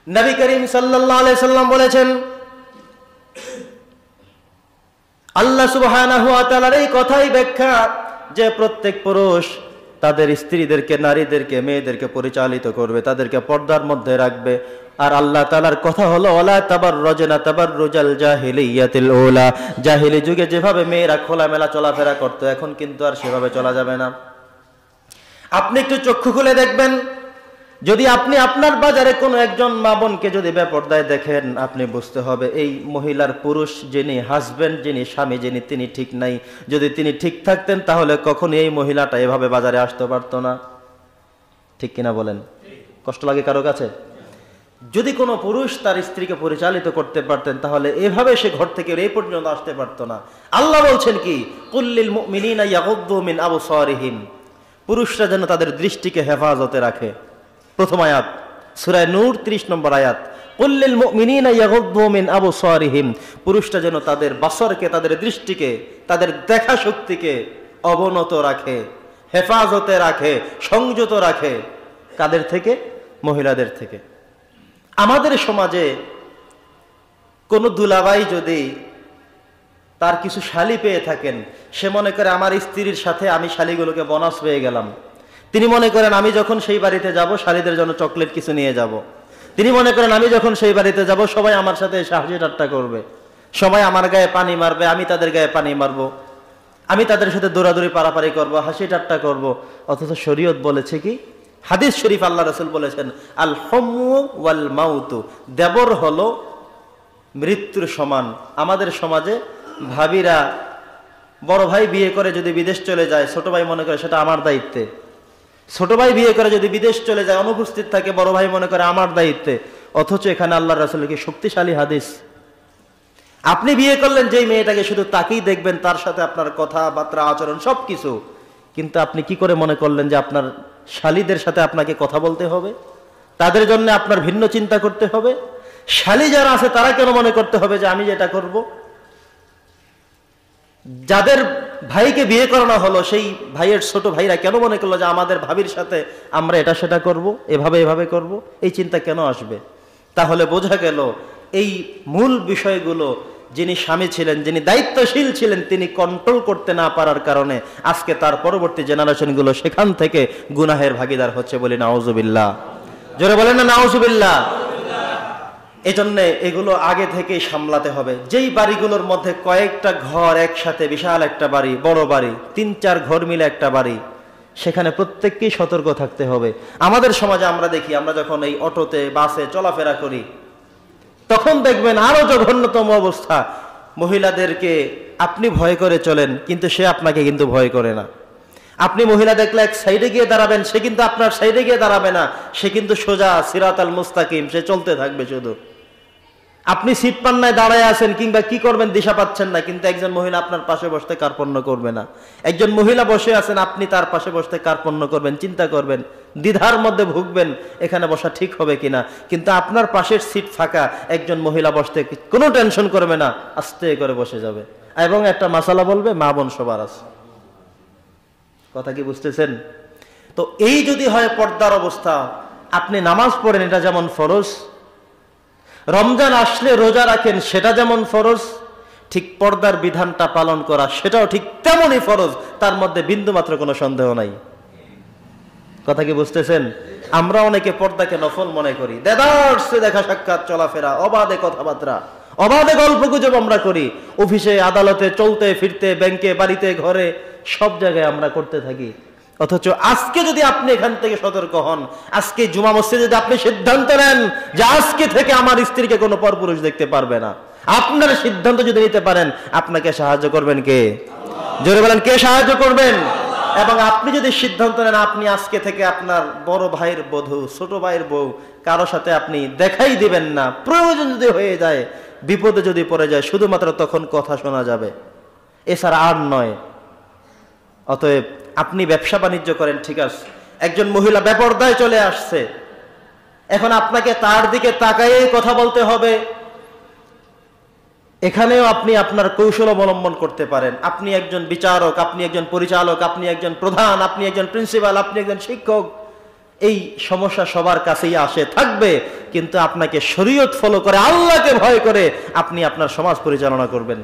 নবী করিম সাল্লাল্লাহু আলাইহি সাল্লাম বলেছেন, আল্লাহ সুবহানাহু ওয়া তাআলার এই কথাই ব্যাখ্যা যে প্রত্যেক পুরুষ তাদের স্ত্রীদেরকে, নারীদেরকে, মেয়েদেরকে পরিচালিত করবে, তাদেরকে পর্দার মধ্যে রাখবে। আর আল্লাহ তাআলার কথা হলো ওয়ালা তাবাররাজনা তাবাররুজাল জাহিলিয়াতিল উলা, জাহিলি যুগে যেভাবে মেয়েরা খোলামেলা চলাফেরা করতো, এখন কিন্তু আর সেভাবে চলা যাবে না। আপনি একটু চক্ষু খুলে দেখবেন, যদি আপনি আপনার বাজারে কোনো একজন মা বোনকে যদি বেপরদায় দেখেন, আপনি বুঝতে হবে এই মহিলার পুরুষ যিনি হাজবেন্ড, যিনি স্বামী, যিনি তিনি ঠিক নাই। যদি তিনি ঠিক থাকতেন তাহলে কখনো এই মহিলাটা এভাবে বাজারে আসতে পারতো না। ঠিক কিনা বলেন? কষ্ট লাগে কারো কাছে? যদি কোনো পুরুষ তার স্ত্রীকে পরিচালিত করতে পারতেন তাহলে এভাবে সে ঘর থেকে এই পর্যন্ত আসতে পারতো না। আল্লাহ বলছেন কি, কুল্লিল মুমিনিনা ইয়াগুদ্দু মিন আবসারিহিম, পুরুষরা যেন তাদের দৃষ্টিকে হেফাজতে রাখে। প্রথম আয়াত সূরা নূর 30 নম্বর আয়াত, কুল্লিল মুমিনিনা ইয়াগুদ্দু মিন আবসারিহিম, পুরুষরা যেন তাদের বাসরকে, তাদের দৃষ্টিকে, তাদের দেখা শক্তিকে অবনত রাখে, হেফাজতে রাখে, সংযত রাখে। কাদের থেকে? মহিলাদের থেকে। আমাদের সমাজে কোনো দুলাভাই যদি তার কিছু শালি পেয়ে থাকেন, সে মনে করে আমার স্ত্রীর সাথে আমি শালিগুলোকে বোনাস পেয়ে গেলাম। তিনি মনে করেন আমি যখন সেই বাড়িতে যাব শালিদের জন্য চকলেট কিছু নিয়ে যাব। তিনি মনে করেন আমি যখন সেই বাড়িতে যাব সবাই আমার সাথে এসে হাসি ঠাট্টা করবে, সবাই আমার গায়ে পানি মারবে, আমি তাদের গায়ে পানি মারবো, আমি তাদের সাথে দৌড়াদৌড়ি পারাপারি করব, হাসি ঠাট্টা করব। অথচ শরীয়ত বলেছে কি? হাদিস শরীফ আল্লাহ রাসূল বলেছেন, আল হুমু ওয়াল মাউতু, দেবর হলো মৃত্যুর সমান। আমাদের সমাজে ভাবিরা বড় ভাই বিয়ে করে যদি বিদেশ চলে যায়, ছোট ভাই মনে করে সেটা আমার দায়িত্বে। ছোট ভাই বিয়ে করে যদি বিদেশ চলে যায়, অনুপস্থিত থাকে, বড় ভাই মনে করে আমার দায়িত্বে। অথচ এখানে আল্লাহ রাসূলের কি শক্তিশালী হাদিস। আপনি বিয়ে করলেন যেই মেয়েটাকে, শুধু তাকেই দেখবেন, তার সাথে আপনার কথাবার্তা, আচরণ সবকিছু, কিন্তু আপনি কি করে মনে করলেন যে আপনার শালীদের সাথে আপনাকে কথা বলতে হবে, তাদের জন্য আপনার ভিন্ন চিন্তা করতে হবে? শালী যারা আছে তারা কেন মনে করতে হবে যে আমি যেটা করব? যাদের ভাইকে বিয়ে করানো হলো সেই ভাইয়ের ছোট ভাইরা কেন মনে করলো যে আমাদের ভাবির সাথে আমরা এটা সেটা করব, এভাবে করব? এই চিন্তা কেন আসবে? তাহলে বোঝা গেল এই মূল বিষয়গুলো যিনি স্বামী ছিলেন, যিনি দায়িত্বশীল ছিলেন, তিনি কন্ট্রোল করতে না পারার কারণে আজকে তার পরবর্তী জেনারেশনগুলো সেখান থেকে গুনাহের ভাগীদার হচ্ছে। বলি নাউজুবিল্লাহ। জোরে বলেন না নাউজুবিল্লাহ। এজন্য এগুলো আগে থেকেই সামলাতে হবে। যেই বাড়িগুলোর মধ্যে কয়েকটা ঘর একসাথে, বিশাল একটা বাড়ি, বড় বাড়ি, 3-4 ঘর মিলে একটা বাড়ি, সেখানে প্রত্যেককেই সতর্ক থাকতে হবে। আমাদের সমাজে আমরা দেখি, আমরা যখন এই অটোতে, বাসে চলাফেরা করি, তখন দেখবেন আরো জঘন্যতম অবস্থা। মহিলাদেরকে আপনি ভয় করে চলেন, কিন্তু সে আপনাকে কিন্তু ভয় করে না। আপনি মহিলা দেখলে এক সাইডে গিয়ে দাঁড়াবেন, সে কিন্তু আপনার সাইডে গিয়ে দাঁড়াবে না, সে কিন্তু সোজা সিরাতাল মুস্তাকিম, সে চলতে থাকবে শুধু। আপনি সিট পান্নায় দাঁড়ায় আছেন কিংবা কি করবেন দিশা পাচ্ছেন না, কিন্তু একজন মহিলা আপনার পাশে বসতে কার্পণ্য করবে না। একজন মহিলা বসে আছেন, আপনি তার পাশে বসতে কার্পণ্য করবেন, চিন্তা করবেন, দ্বিধার মধ্যে ভুগবেন এখানে বসা ঠিক হবে কিনা। কিন্তু আপনার পাশের সিট ফাঁকা, একজন মহিলা বসতে কোনো টেনশন করবে না, আস্তে করে বসে যাবে এবং একটা মাসালা বলবে, মা বোন সবার আছে। কথা কি বুঝতেছেন? তো এই যদি হয় পর্দার অবস্থা, আপনি নামাজ পড়েন এটা যেমন ফরজ, রমজান আসলে রোজা রাখেন সেটা যেমন ফরজ, ঠিক পর্দার বিধানটা পালন করা সেটাও ঠিক তেমনই ফরজ, তার মধ্যে বিন্দুমাত্র কোনো সন্দেহ নাই। কথা কি বুঝতেছেন? আমরা অনেকে পর্দাকে নফল মনে করি, দেদারসে দেখা সাক্ষাৎ, চলাফেরা, অবাধে কথাবার্তা, অবাধে গল্প গুজব আমরা করি, অফিসে, আদালতে, চলতে ফিরতে, ব্যাংকে, বাড়িতে, ঘরে, সব জায়গায় আমরা করতে থাকি। অথচ আজকে যদি আপনি এখান থেকে সতর্ক হন, আজকে জুমা মসজিদে যদি আপনি সিদ্ধান্ত নেন যে আজকে থেকে আমার স্ত্রীকে কোনো পরপুরুষ দেখতে পারবে না, আপনার সিদ্ধান্ত যদি নিতে পারেন, আপনাকে সাহায্য করবেন কে? জোরে বলেন, কে সাহায্য করবেন? এবং আপনি যদি সিদ্ধান্ত নেন আপনি আজকে থেকে আপনার বড় ভাইয়ের বধূ, ছোট ভাইয়ের বউ কারো সাথে আপনি দেখাই দিবেন না, প্রয়োজন যদি হয়ে যায়, বিপদে যদি পড়ে যায়, শুধুমাত্র তখন কথা শোনা যাবে, এছাড়া আর নয়। অতএব আপনি ব্যবসা বাণিজ্য করেন, ঠিক আছে, একজন মহিলা বেপরদায় চলে আসছে, এখন আপনাকে তার দিকে তাকাইয়েই কথা বলতে হবে। এখানেও আপনি আপনার কৌশল অবলম্বন করতে পারেন। আপনি একজন বিচারক, আপনি একজন পরিচালক, আপনি একজন প্রধান, আপনি একজন প্রিন্সিপাল, আপনি একজন শিক্ষক, এই সমস্যা সবার কাছেই আসে, থাকবে, কিন্তু আপনাকে শরীয়ত ফলো করে, আল্লাহকে ভয় করে আপনি আপনার সমাজ পরিচালনা করবেন।